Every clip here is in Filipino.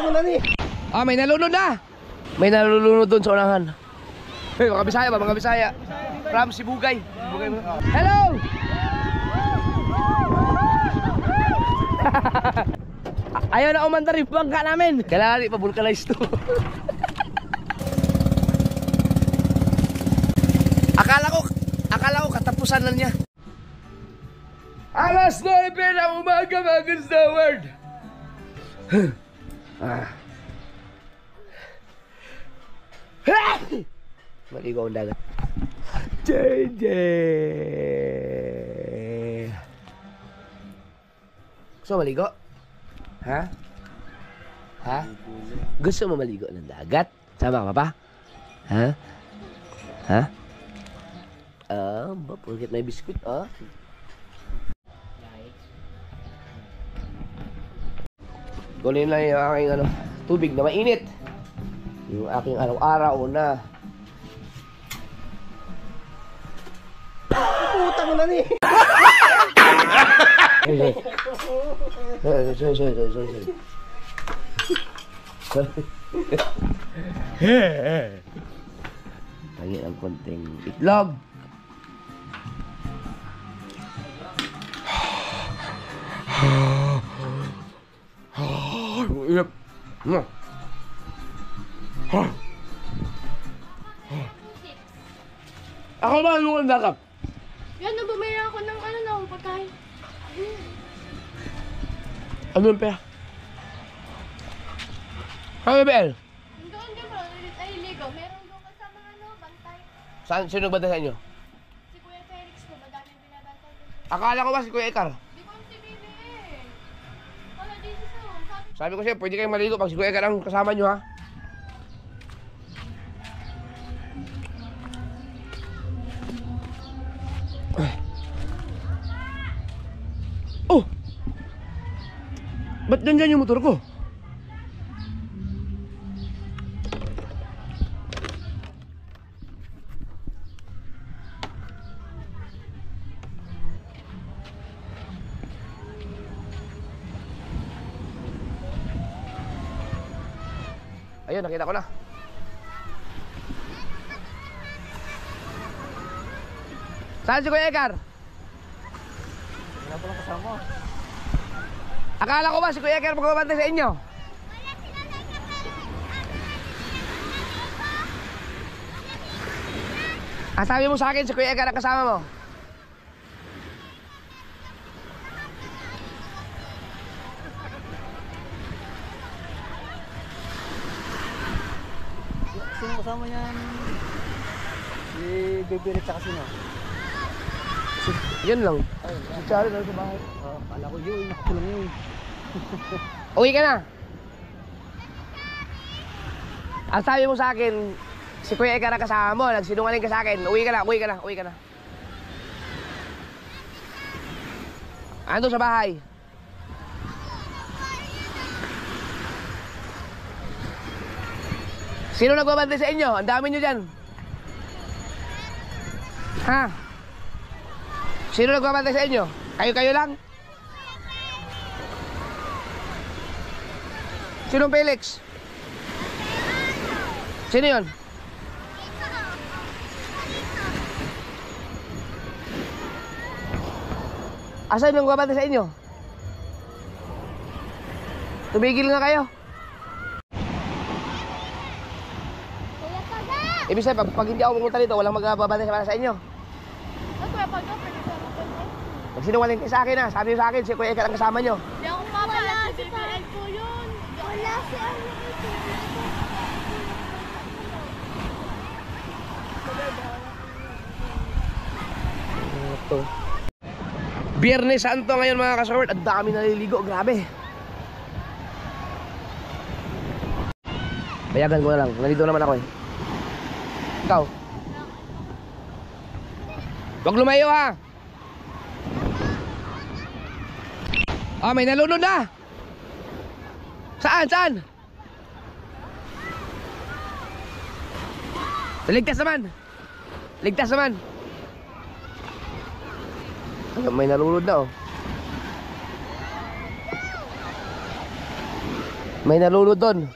Putang na ni. Ah, may nalunod na. May nalulunod doon sa unahan. Hey, mga Bisaya ba? Mga Bisaya. From Sibugay. Hello! Ayaw na umandar yung bangka namin. Kailangan ipa-vulcanize to. Akala ko katapusan na niya. Alas 9 ng umaga, mga Gustaward. Maligo ang dagat. JJ. Gusto mo maligo? Ha? Ha? Gusto mo maligo ng dagat? Sama ka pa? Ha? Ha? Bakit may biskuit, Kunin lang yung aking tubig na mainit. Yung aking araw-araw na. Putang na ni. Sorry. Lagi ang konting itlog. Ako ba ang dakap? Yan, nabumaya ako ng pagkain. Ano yung pera? Ano yung pera? Doon ka ba? Ay, ligaw. Meron doon kasama bantay. Saan? Sino nagbantay sa inyo? Si Kuya Felix ko, madaming binabantay doon. Akala ko ba si Kuya Ekar? Di ko si Bibi eh. Wala din siya. Sabi ko siya, pwede kayong maligo pag si Kuya Ekar ang kasama nyo, ha? Oh! Ba't nandyan yung motor ko? Ayun, nakita ko na. Saan si Kuya Ekar? Wala pa lang kasama. Akala ko ba si Kuya Ekar magbabantay sa inyo? Sabi mo sa akin si Kuya Ekar ang kasama mo? Sino kasama niyan? Si Bebe at saka sino? Yun lang. Si Charlie lang sa bahay. Kala ko yun, nakakulang yun. Uwi ka na. Ang sabi mo sa akin, si Kuya Ekar ang kasama mo, nagsinungaling ka sa akin. Uwi ka na. Ando sa bahay. Sino nagbabantay sa inyo? Ang dami nyo dyan. Ha? Sino nagbabantay sa inyo? Kayo lang? Sinong Felix? Sino yun? Asan yung nagbabantay sa inyo? Tumigil nga kayo. Ibig sabihin, pag hindi ako pumunta dito, walang magbabantay sa inyo. Magsinungaling kayo sa akin, ha? Sabi sa akin, si Kuya Ekar ang kasama nyo. Hindi ako wala si BBL ko yun. Wala si ito. Biyernes Santo ngayon, mga kasaward. Ang dami naliligo, grabe. Bayagan ko na lang, nandito naman ako eh. Ikaw? Huwag lumayo, ha? May nalunod na. Saan? Ligtas naman. May nalunod na, May nalulod doon.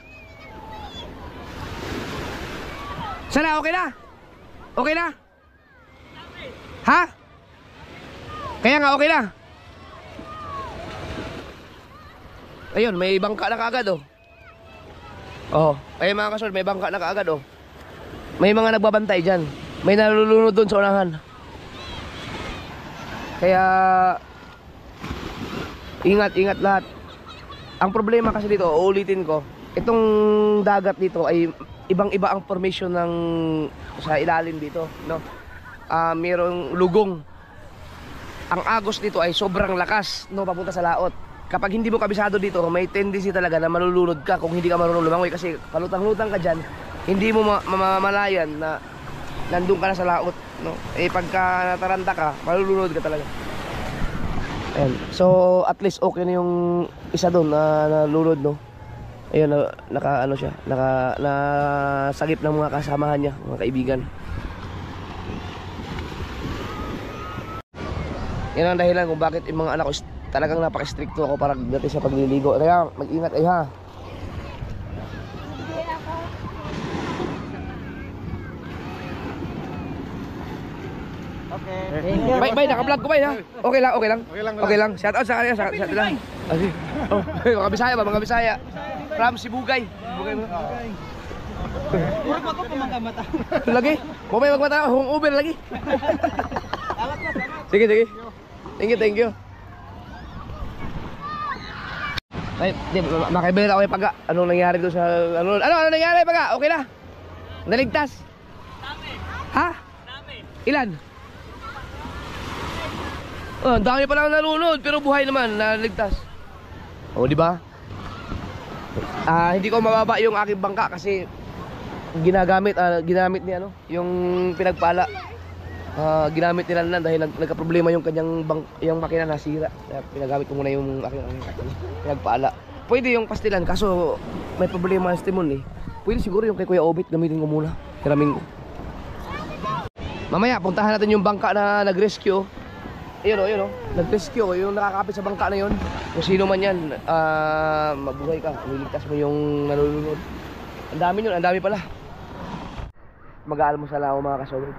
Sana, okay na? Okay na? Ha? Kaya nga, okay na. Ayun, may bangka na kaagad, oh. Oh, ayun mga kasol, may bangka na kaagad, oh. May mga nagbabantay dyan. May nalulunod doon sa unahan. Kaya ingat lahat. Ang problema kasi dito, uulitin ko, itong dagat dito ay ibang-iba ang formation ng sa ilalim dito, no? Mayroong lugong. Ang agos dito ay sobrang lakas, no, papunta sa laot. Kapag hindi mo kabisado dito, may tendency talaga na malulunod ka kung hindi ka marunong lumangoy kasi palutang-lutang ka dyan, hindi mo mamamalayan na nandun ka na sa laot, no? Eh pagka nataranta ka, malulunod ka talaga. Ayan. So at least okay na yung isa doon na nalulod, no? Ayun, naka ano siya, nasagip ng mga kasamahan niya, mga kaibigan. Yan ang dahilan kung bakit yung mga anak ko talagang napaka-stricto ako para dati sa pagliligo. Kaya mag-ingat kayo, ha. Okay. Bay, naka-vlog ko, bay, ha? Okay lang, okay lang. Okay lang. Shout out sa kanya, shout out lang. Okay. Oh, mga Bisaya ba, mga Bisaya. From Sibugay. Sibugay mo. Puro pa ko pamangkamata. Lagi. Mo may magmata, hung Uber lagi. Sige, sige. Thank you. Ay, di, makaibigay ako kay Paga. Anong nangyari doon sa ano nangyari, Paga? Okay na. Naligtas. Dami. Ha? Dami. Ilan? Oh, dami pa lang nalunod pero buhay naman, naligtas. Oh, di ba? Hindi ko mababa yung aking bangka kasi ginamit ni ano, yung pinagpala. Ginamit nila na dahil nagka-problema yung kanyang yung makina nasira. Kaya pinagamit ko muna yung aking pinagpala. Pwede yung pastilan kaso may problema sa timon, eh. Pwede siguro yung kay Kuya Obit, gamitin ko muna. Hiramin ko. Mamaya puntahan natin yung bangka na nag-rescue. Ayun oh. Nag-rescue yung nakakapit sa bangka na yun. Kung sino man yan, mabuhay ka, niligtas mo yung nalulunod. Ang dami yun, ang dami pala. Mag-aalmusal ako mga kasolid.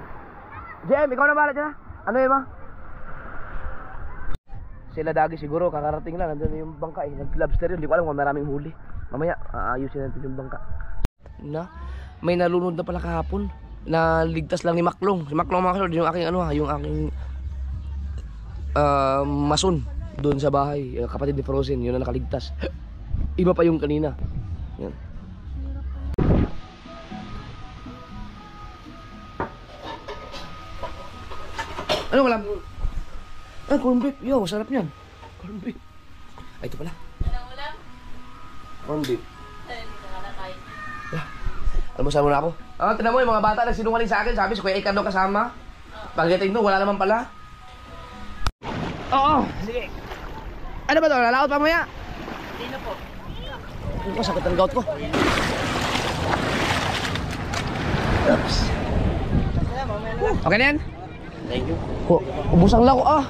JM, ikaw na bahala dyan, ha? Ano yun, ma? Sila Dagi siguro, kakarating lang. Nandun yung bangka, eh. Nag-lobster yun, di ko alam kung maraming huli. Mamaya, aayusin natin yung bangka. May nalunod na pala kahapon. Naligtas lang ni Maklong. Si Maklong mga kasolid, yung aking yung aking mason doon sa bahay, kapatid ni Frozen, yun na nakaligtas. Iba pa yung kanina. Yan. Ano wala? Corned beef. Yo, sarap niyan. Corned beef. Ay, ito pala. Anong ulam? Corned beef. Hindi ka nakakain. Almusal muna ako. Tignan mo yung mga bata na sinungaling sa akin. Sabi si Kuya Ikan daw kasama. Pagdating doon, wala naman pala. Oo, sige. Ano ba ito? Lalaot pa maya? Hindi na po. Ano, sakit ang gout ko. Oops. Okay na yan? Thank you. Ubusang lang ko, Adjust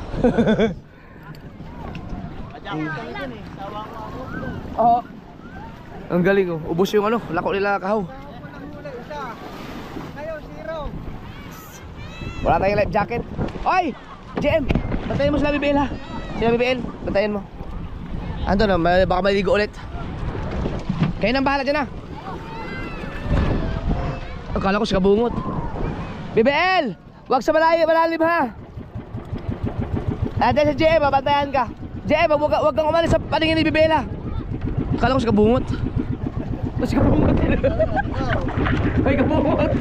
ka na dyan, eh. Sawa ko ako. Oo. Ang galing, oh. Ubus yung ano, lako nila kahaw. Ngayon, zero. Wala tayong life jacket. Oy! JM! Bantayan mo sila BBL, ha? Sila BBL, bantayan mo. Ando na, baka maligo ulit. Kayo nang bahala dyan, ha? Akala ko si Kabungot. BBL! Huwag sa malalim, ha? Andiyan si JM, bantayan ka. JM, huwag kang umalis sa paningin ni BBL, ha? Akala ko si Kabungot. Si Kabungot. Ay, Kabungot.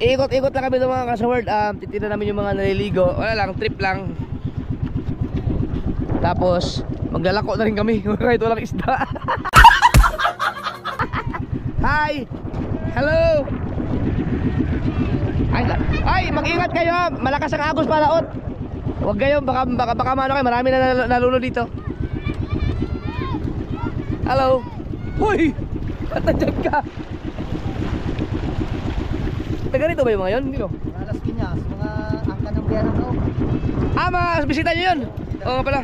Ikot-ikot lang kami ng mga kasaward. Titignan namin yung mga naliligo. Wala lang, trip lang. Tapos maglalako na rin kami kahit walang isda. Hi! Hello! Ay, mag-ingat kayo, ha? Malakas ang agos palaot. Huwag kayo, baka maano kayo. Marami na nalunod dito. Hello! Uy! At nandiyan ka! Taga rito ba yung mga yun? Hindi, no? Mga Las Piñas, mga angka ng biyanang ko. Mga bisita nyo yun? Oo nga pala.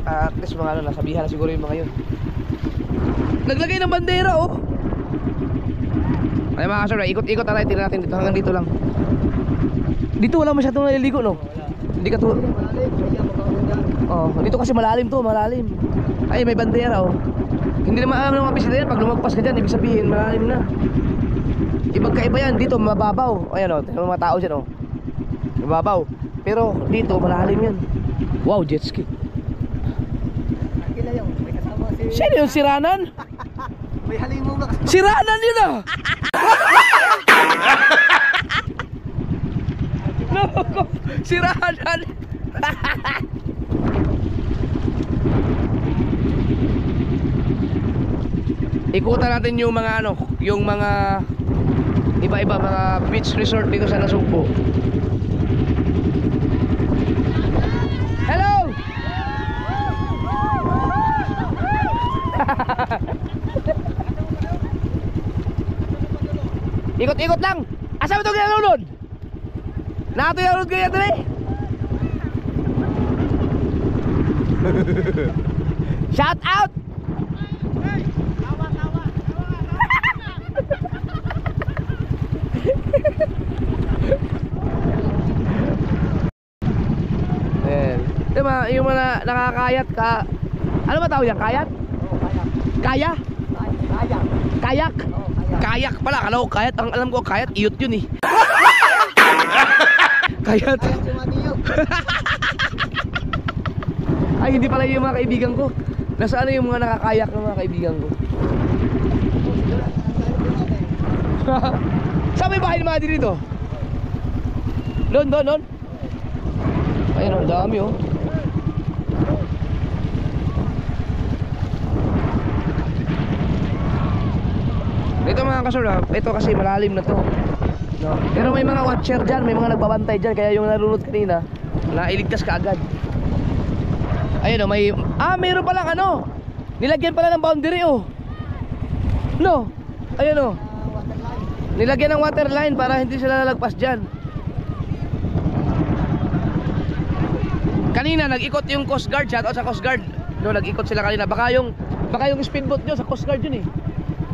At least mga ano, nasabihan na siguro yung mga yun. Naglagay ng bandera oh. Ay mga kasor, ikot-ikot na tingnan natin dito, hanggang dito lang. Dito wala masyadong naliligo no? Hindi ka to. Oh, dito kasi malalim to, malalim. Ay may bandera oh. Hindi naman alam ng mga bisita yan, pag lumagpas ka dyan, ibig sabihin malalim na. Ibang kaiba yan, dito mababaw. Ayan oh, tingnan mga tao dyan oh. Mababaw. Pero dito malalim yan. Wow, jet ski. May kasama si... Sino yung siranan? May halimaw na kasama. Siranan yun ah! Loko, siranan! Ikutan natin yung mga ano, yung mga iba-iba mga beach resort dito sa Nasugbo. Hello! Ikot-ikot lang. Asa mo ito ginalunod? Nato yung lunod kaya ito eh. Shout out! Ayan. Diba, yung mga nakakayat ka. Ano ba tawag yan? Kayat? Oo, kayak. Kaya? Kayak. Kayak? Oo, kayak. Kayak pala, akala ko kayat. Ang alam ko kayat, iyot yun eh. Kayat. Kayak si Matiyo. Ay, hindi pala yung mga kaibigan ko. Nasaan na yung mga nakakayak ng mga kaibigan ko? Saan may bahay ni Madi dito? Doon. Ayun, ang dami oh. Ito mga kasur, ito kasi malalim na to no? Pero may mga watcher dyan, may mga nagbabantay dyan. Kaya yung narunod kanina, nailigtas ka agad. Ayun oh, mayroon palang ano, nilagyan pala ng boundary oh. No, ayun oh, nilagyan ng waterline para hindi sila lalagpas dyan. Kanina nag-ikot yung Coast Guard, shout out sa Coast Guard. No, nag-ikot sila kanina. Baka yung speedboat nyo sa Coast Guard yun eh.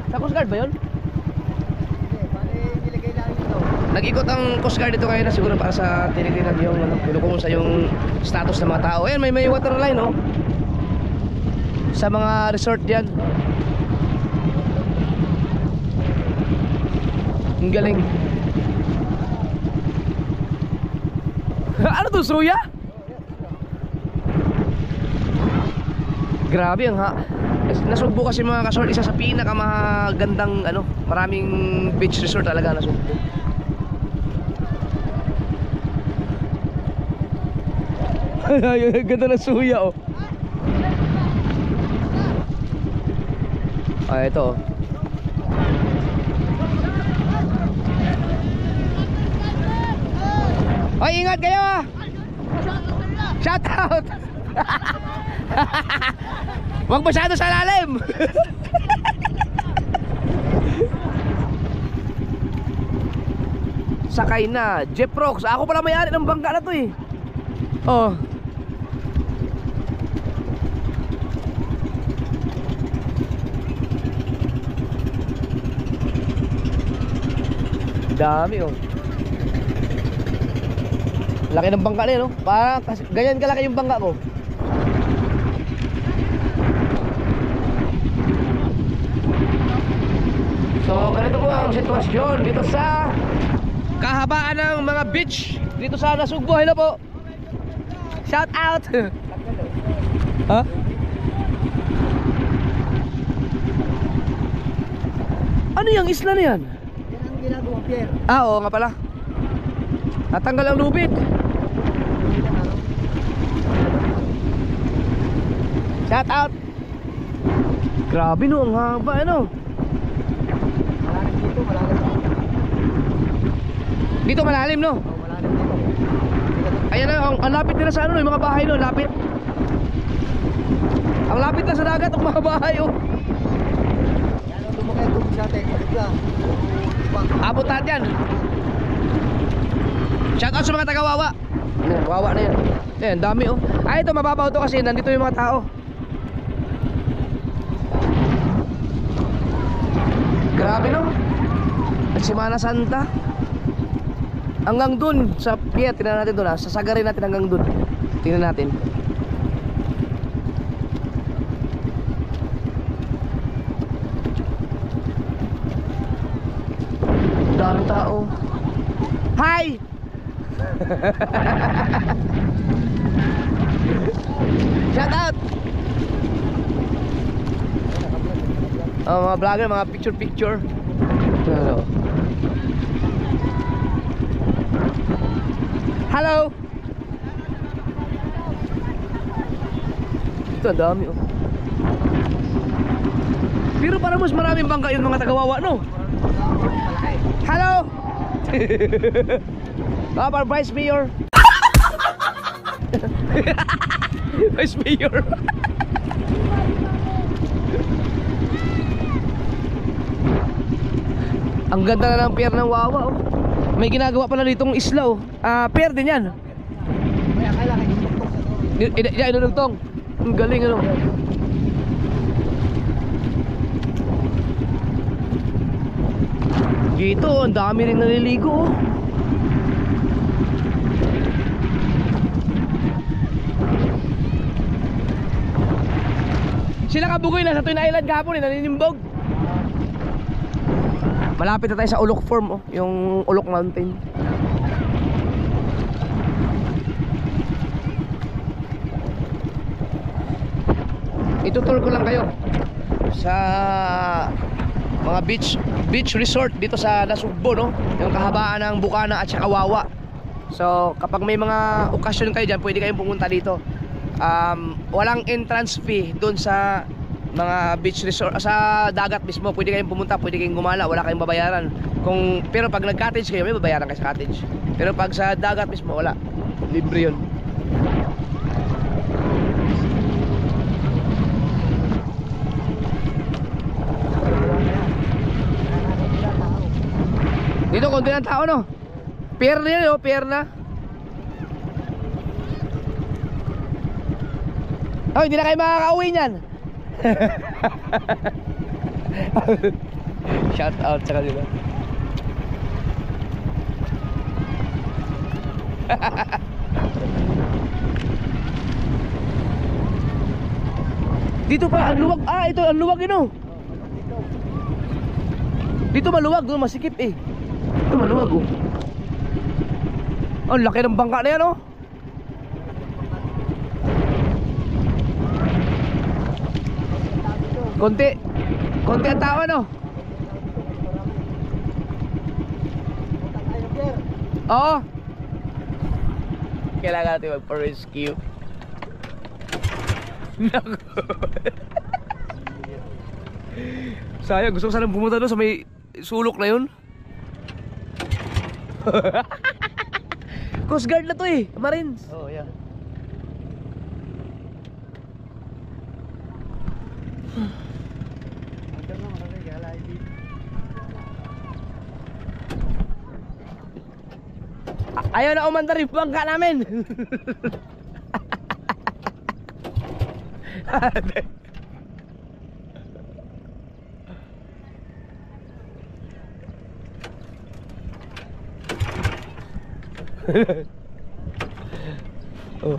Sa Coast Guard ba yun? Hindi, bali nilagay lang ito. Nag-ikot ang Coast Guard dito ngayon na siguro para sa tinitingnan yung ano, pinukumusta yung status ng mga tao. Ayan, may waterline oh. Sa mga resort yan. Ang galing. Ano to, suya? Grabe ang Nasugbo kasi mga kasort, isa sa pinakamagandang ano, maraming beach resort talaga Nasugbo. Ganda ng suya oh. Ah, ito oh. Oy, ingat kayo ah. Shout out. Huwag masyado sa lalim. Sakay na Jeep Rocks. Ako pala may-ari ng bangka na to eh. Oh. Dami oh. Laki ng bangka na yun oh. Parang ganyan kalaki yung bangka ko. So, ganito po ang sitwasyon dito sa kahabaan ng mga beach dito sa Nasugbo. Hello po. Shout out. Ha? Ano yung isla na yan? Yan ang ginagawa, Pierre. Ah, oo nga pala. Natanggal ang lubid. Shout out. Grabe no, ang haba ano. Malalim dito, malalim dito. Dito malalim no? Oo, malalim dito. Ayan na, ang lapit nila sa ano, yung mga bahay no, lapit. Ang lapit na sa dagat ang mga bahay oh. Yan ang lumakay tubig sa atin, balik ka. Abot natin yan. Shout out sa mga taga-Wawa. Ayan, Wawa na yan. Ayan, dami oh. Ay, ito mababaw to kasi nandito yung mga tao. Grabe no. At Semana Santa. Hanggang dun sa pier, tingnan natin dun ha. Sasagarin natin hanggang dun. Tingnan natin. Dami tao. Hi! Shout out! Oh, mga vlogger, mga picture. Hello. Hello. Ito, ang dami oh. Pero parang mas maraming bangka yung mga taga-Wawa, no? Hello. Para Vice Mayor. Vice Mayor. Ang ganda na ng pier ng Wawa oh. May ginagawa pala ditong isla oh. Pier din yan. Yan, inulugtong. Ang galing ano. Dito, ang dami rin naliligo oh. Sila Kabugoy na sa Twin Island kahapon naninimbog. Malapit na tayo sa Ulok Form oh, yung Ulok Mountain. Itutur ko lang kayo sa mga beach resort dito sa Nasugbo no, yung kahabaan ng Bukana at saka Wawa. So kapag may mga okasyon kayo dyan, pwede kayong pumunta dito. Walang entrance fee doon sa mga beach resort, sa dagat mismo. Pwede kayong pumunta, pwede kayong gumala, wala kayong babayaran. Pero pag nag-cottage kayo, may babayaran kayo sa cottage. Pero pag sa dagat mismo, wala. Libre yun. Dito konti ng tao no. Pier na yun oh, pier na. Oh, hindi na kayo makakauwi niyan. Shout out sa kanila. Dito pa, ang luwag. Ito, ang luwag yun oh. Dito maluwag, doon masikip eh. Ito maluwag oh. Ang laki ng bangka na yan oh. Konti ang tao no. Oo. Kailangan natin magpa-rescue. Sayang, gusto ko sanang pumunta doon sa may sulok na yun. Coast Guard na to eh, Marines. Oh, yeah. Ayaw na umandar yung bangka namin. Oh.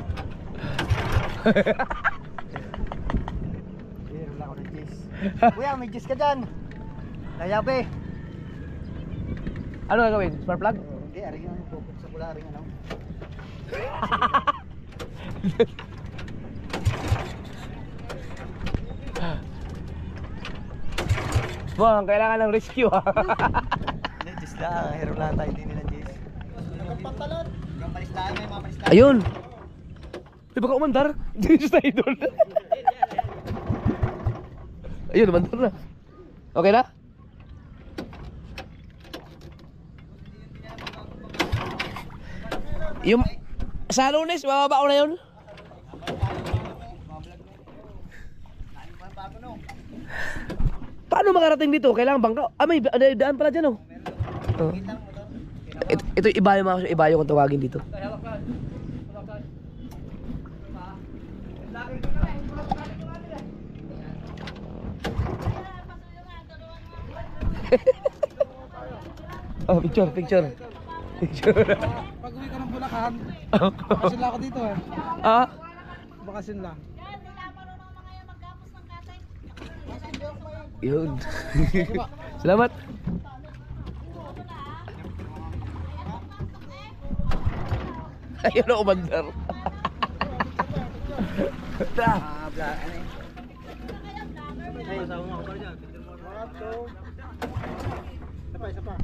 Wala ko ng cheese. Kuya, may cheese ka dyan. Layabe. Ano gagawin? Spark plug? Hindi, aring yung pupok sa pula, aring ano. Bang, kailangan ng rescue ha. Hindi, cheese lang. Hero lang tayo, hindi nila cheese. Pantalon. Yung palistahan, may mga palistahan. Ayun. Di baka umandar? Hindi tayo doon. Ayun, umandar na. Okay na? Yung sa Lunes, mababa ko na yun. Paano makarating dito? Kailangan bangka. May daan pala dyan oh. Ito ibayo mga kasyo, ibayo kung tawagin dito. Oh, picture. Picture. Pag-uwi ka ng Bulacan, bakasyon lang ako dito eh. Ah? Bakasyon lang. Yun. Salamat. Ayun ako bandar. Isa pa.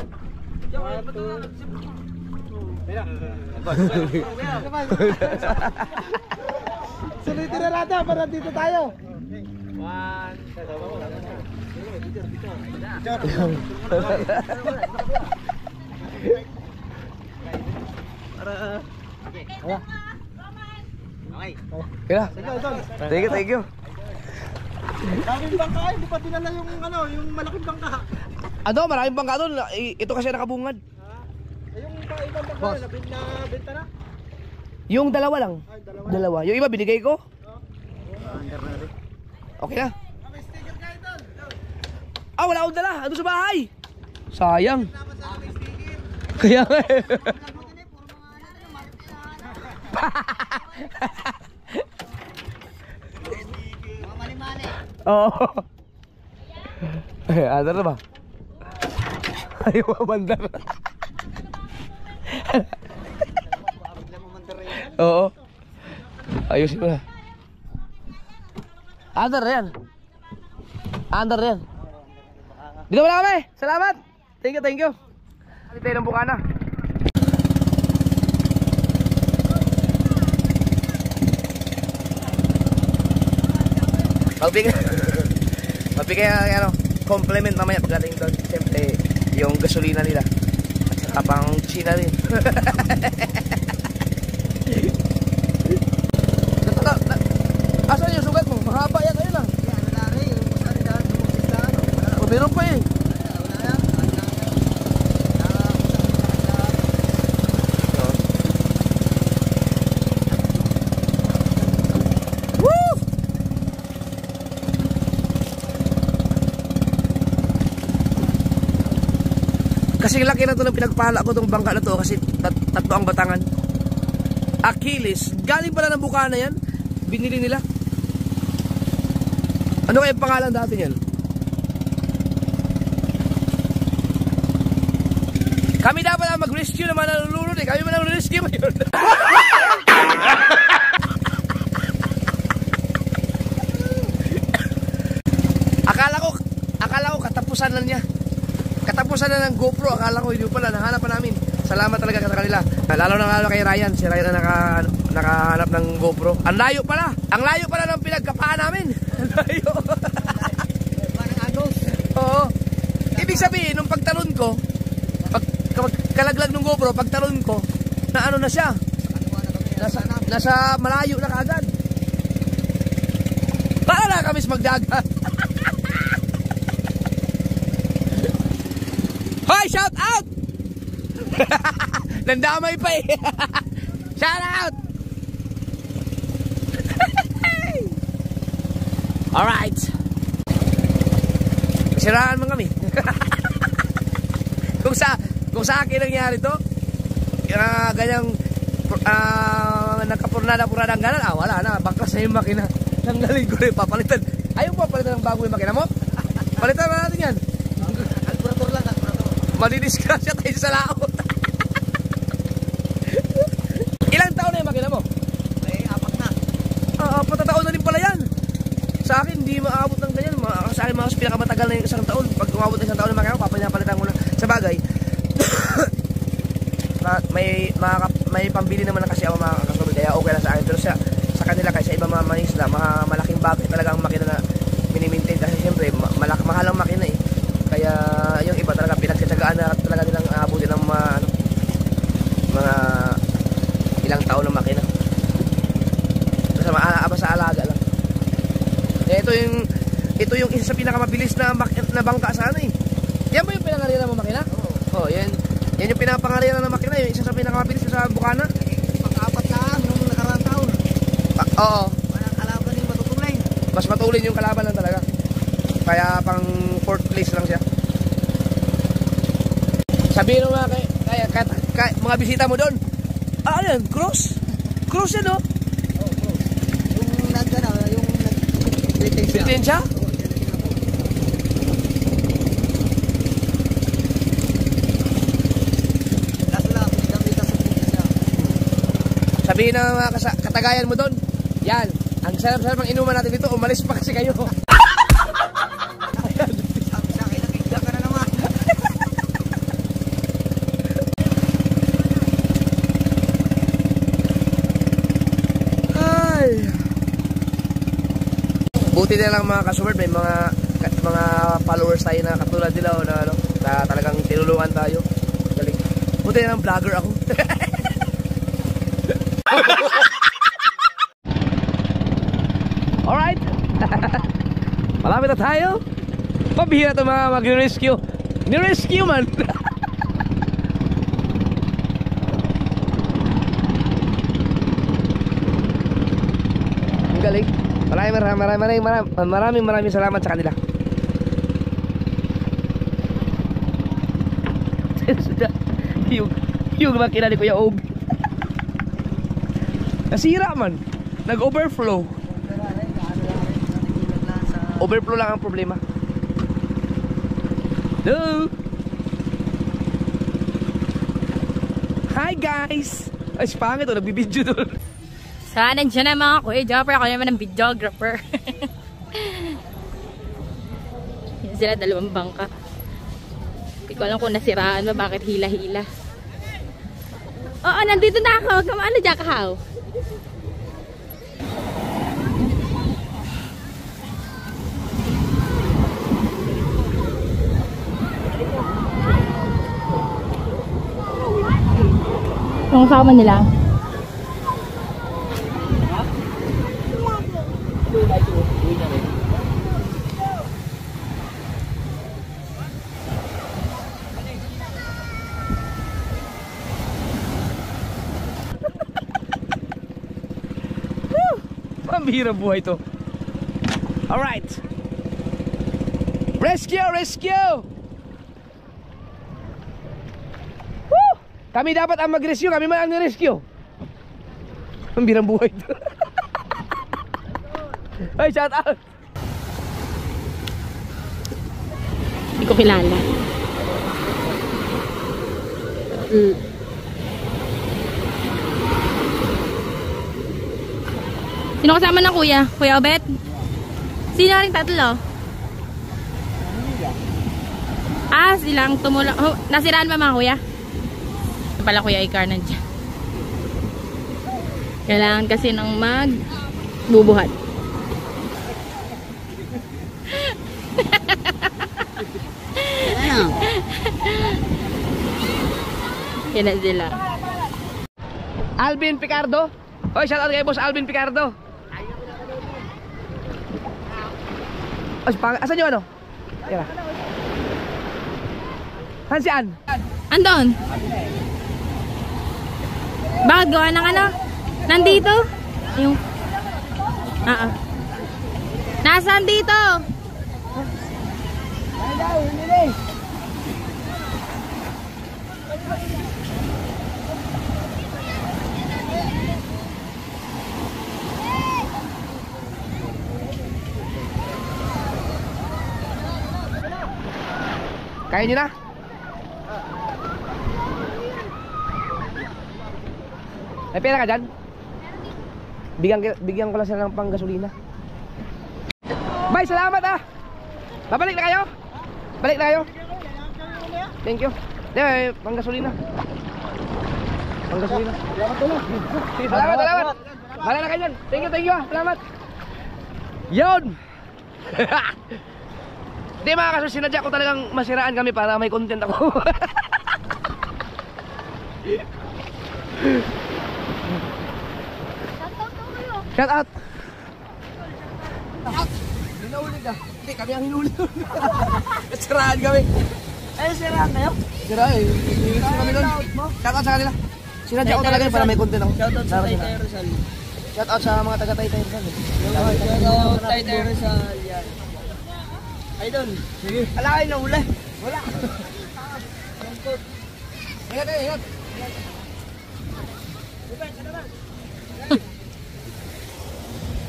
Sulitin na natin para dito tayo. Kaya. Thank you. Daming bangka, hindi pa dinala yung ano, yung malaking bangka. Ano, maraming bangka doon. Ito kasi nakabungad. Yung ibang bangka, nabenta na? Yung dalawa lang. Ay, dalawa. Dalawa. Yung iba binigay ko. Okay na. May sticker ka ito. Ah, wala akong dala. Ano sa bahay? Sayang. Kaya nga eh. Oo. Andar na ba? Ayaw mamandar. Oo. Ayusin mo na. Andar na yan. Andar na yan. Dito mo na kami. Salamat. Thank you. Alit tayo ng bukana. Magbigay ano, compliment mamaya pagdating doon. Siyempre, yung gasolina nila. At saka pang China rin. Asan yung sugat mo? Mahaba yan, ayun lang. O, meron pa eh. Kasi laki na ito ng pinagpala ko itong bangka na to kasi tatlo ang batangan. Achilles, galing pala ng Bukana yan. Binili nila. Ano kaya pangalan dati yan? Kami dapat na mag-rescue naman na nalulunod eh. Kami man ang rescue mo yun. Akala ko katapusan na niya. Katapusan na ng GoPro, akala ko hindi pala, nahanap pa namin. Salamat talaga sa kanila. Lalo kay Ryan, si Ryan na nakahanap ng GoPro. Ang layo pala ng pinagkapaan namin. Ang layo. Parang agos. Oo. Ibig sabihin, nung pagtalon ko, kalaglag ng GoPro, pagtalon ko, na ano na siya? Nasa malayo na kaagad. Para na kami magdagat. Hoy, shout out! Nandamay pa eh. Shout out! Alright. Siraan mo kami. Kung sa akin nangyari to, ganyang nagkapurnada-purnada ang ganan, wala na, bangkas na yung makina. Tanggalin ko rin, papalitan. Ayaw mo papalitan ng bago yung makina mo? Palitan na natin yan. Kalkulator lang. Madidisgrasya tayo sa laot. Ilang taon na yung makina mo? Ay, apak na. Patataon na rin pala yan. Sa akin, hindi maabot ng ganyan. Sa akin, mga pinakamatagal na yung isang taon. Pag umabot na isang taon ng makina mo, papalitan ko na. Sa bagay, may pambili naman na kasi ako mga kasunod. Kaya okay lang sa akin. Pero sa kanila, kasi sa iba mga manisla, mga malaking bagay talaga ang makina na minimaintain. Kasi siyempre, mahal ang makina eh. Kaya yung iba talaga pinagtsatsagaan na talaga nilang aabutin ng mga ilang taon ng makina. Basta alaga lang. Ito yung isa sa pinakamabilis na bangka sa ano eh. Yan ba yung pinangalila mo makina? Oo. Oh, yan. Yan yung pinapangalayan ng makina, yung isa sa pinakamabilis sa Bukana. Pang-apat na nung nakaraang taon. Oo. Walang kalaban yung matutulay. Mas matulin yung kalaban lang talaga. Kaya pang 4th place lang siya. Sabihin mo mga mga bisita mo doon. Ah, yan, cross. Cross yan, no? Yung nag-litensya. Litensya? Kaso lang, pinamita sa pulisya. Sabihin ng mga katagayan mo doon. Yan, ang sarap-sarap ng inuman natin dito. Umalis pa kasi kayo. Sabi sa akin, nakikita ka na naman. Ay. Buti na lang mga kasuward, may mga followers tayo na katulad nila o na, ano, na talagang tinulungan tayo. Galing. Buti na lang vlogger ako. Alright. Malapit na tayo. Pabihira ito mga mag-rescue. Ni-rescue man. Ang galing. Maraming salamat sa kanila. yung makina ni Kuya Og. Nasira man. Nag-overflow. Overflow lang ang problema. Hello. Hi guys. Ay, pangit o. Nagbibidyo doon. So, nandiyan na mga kuya jumper. Ako naman ang videographer. Yan sila, dalawang bangka. Hindi ko alam kung nasiraan ba, bakit hila-hila. Oo, nandito na ako. Huwag ka maano dyan, kahaw. Yung kasama nila. Pambihirang buhay to. Alright. Rescue! Woo! Kami dapat ang mag-rescue. Kami man ang rescue. Pambihirang buhay to. Ay, shout out! Hindi ko kilala. Sino kasama na kuya? Kuya Obet? Sino rin tatlo? Ah, silang tumulong. Oh, nasiraan ba mga kuya? Pala kuya Icar nandiyan. Kailangan kasi ng magbubuhat. Yan na sila. Alvin Picardo. Hoy, shout out kay boss Alvin Picardo. Asan yung ano? Yan na. Saan? Andon? Bakit gawa ng ano? Nandito? Yung... Nasaan dito? Kaya nyo na? May pera ka dyan? Bigyan ko lang sila ng panggasolina. Bye, salamat ah! Babalik na kayo? Balik na kayo? Thank you. May panggasolina. Panggasolina. Salamat. Bala na kayo dyan. Thank you ah. Salamat. Yun! Hindi mga kaso, sinadya ko talagang masiraan kami para may content ako. Shout out! Hinahuli ka? Hindi, kami ang hinuli. Nasiraan kami. Ay, siraan kayo? Sira eh. Sira kami doon. Shoutout sa kanila. Sinadya ko talaga yun para may content ako. Shoutout sa Taytay Rizal. Shoutout sa mga taga Taytay Rizal. Shoutout Taytay Rizal. Yan. Ay doon. Sige. Alakay na huli. Wala. Ingat eh, ingat.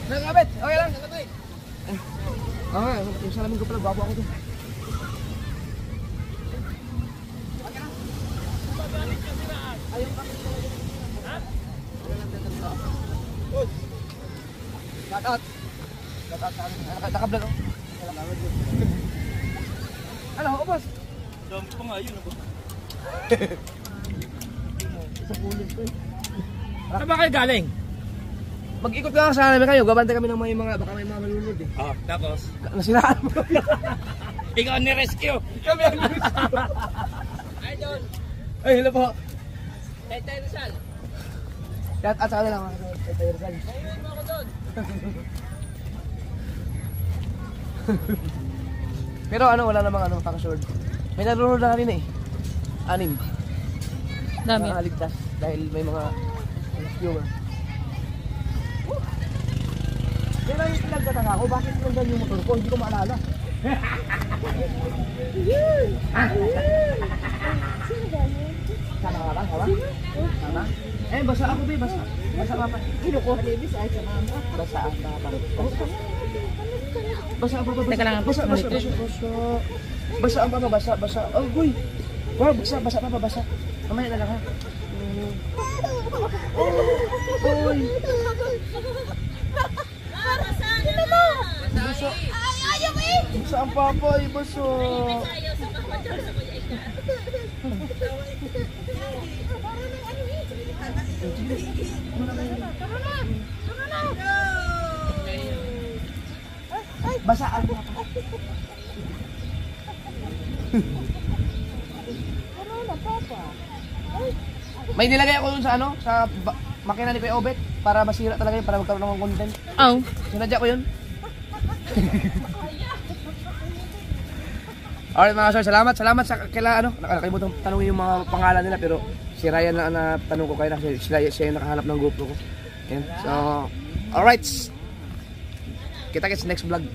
Nagkabit. Okay lang. Okay, yung salamin ko pala. Babo ako doon. Shoutout. Shoutout sa amin. Nakablog ako. Ano, ubos? Dami pa nga yun. Isang ulit ko eh. Saan ba kayo galing? Mag-ikot ka sa namin kayo. Gabante kami ng mga, baka may mga malulod eh. Tapos? Nasiraan mo. Ikaw ang ni-rescue. Kami ang Idol. Ay, hello po. Taytay Rizal. Shout out sa kanila mga Taytay Rizal. Ayun mo ako doon. Pero ano, wala namang ano, pakasword. May narunod na kanina eh. 6. Dami. Nakaligtas dahil may mga rescuer. Pero yung pinagtataka ko, bakit nandun yung motor ko? Hindi ko maalala. Sama ka ba? Sama? Sama? Eh, basa ako ba? Basa. Basa ka pa. Kino ko? Basa ang papa. Basa ang papa. Teka lang, Basa, basa, basa, basa. Basa ang papa, basa, basa. Oh, guy. Wow, basa, basa papa, basa. Mamaya na lang ha. Uy. Basa. Basa ang papa, ay basa. Basa ang papa. May nilagay ako dun sa ano, sa makina ni Kuya Obet para masira talaga yun, para magkaroon ng content. Oh. Sinadya ko yun. Alright mga sir, salamat sa kila ano, nakalimutan tanongin yung mga pangalan nila pero si Ryan lang na tanong ko kayo na siya yung nakahanap ng GoPro ko. Yan. So, alright. Kita-kits next vlog.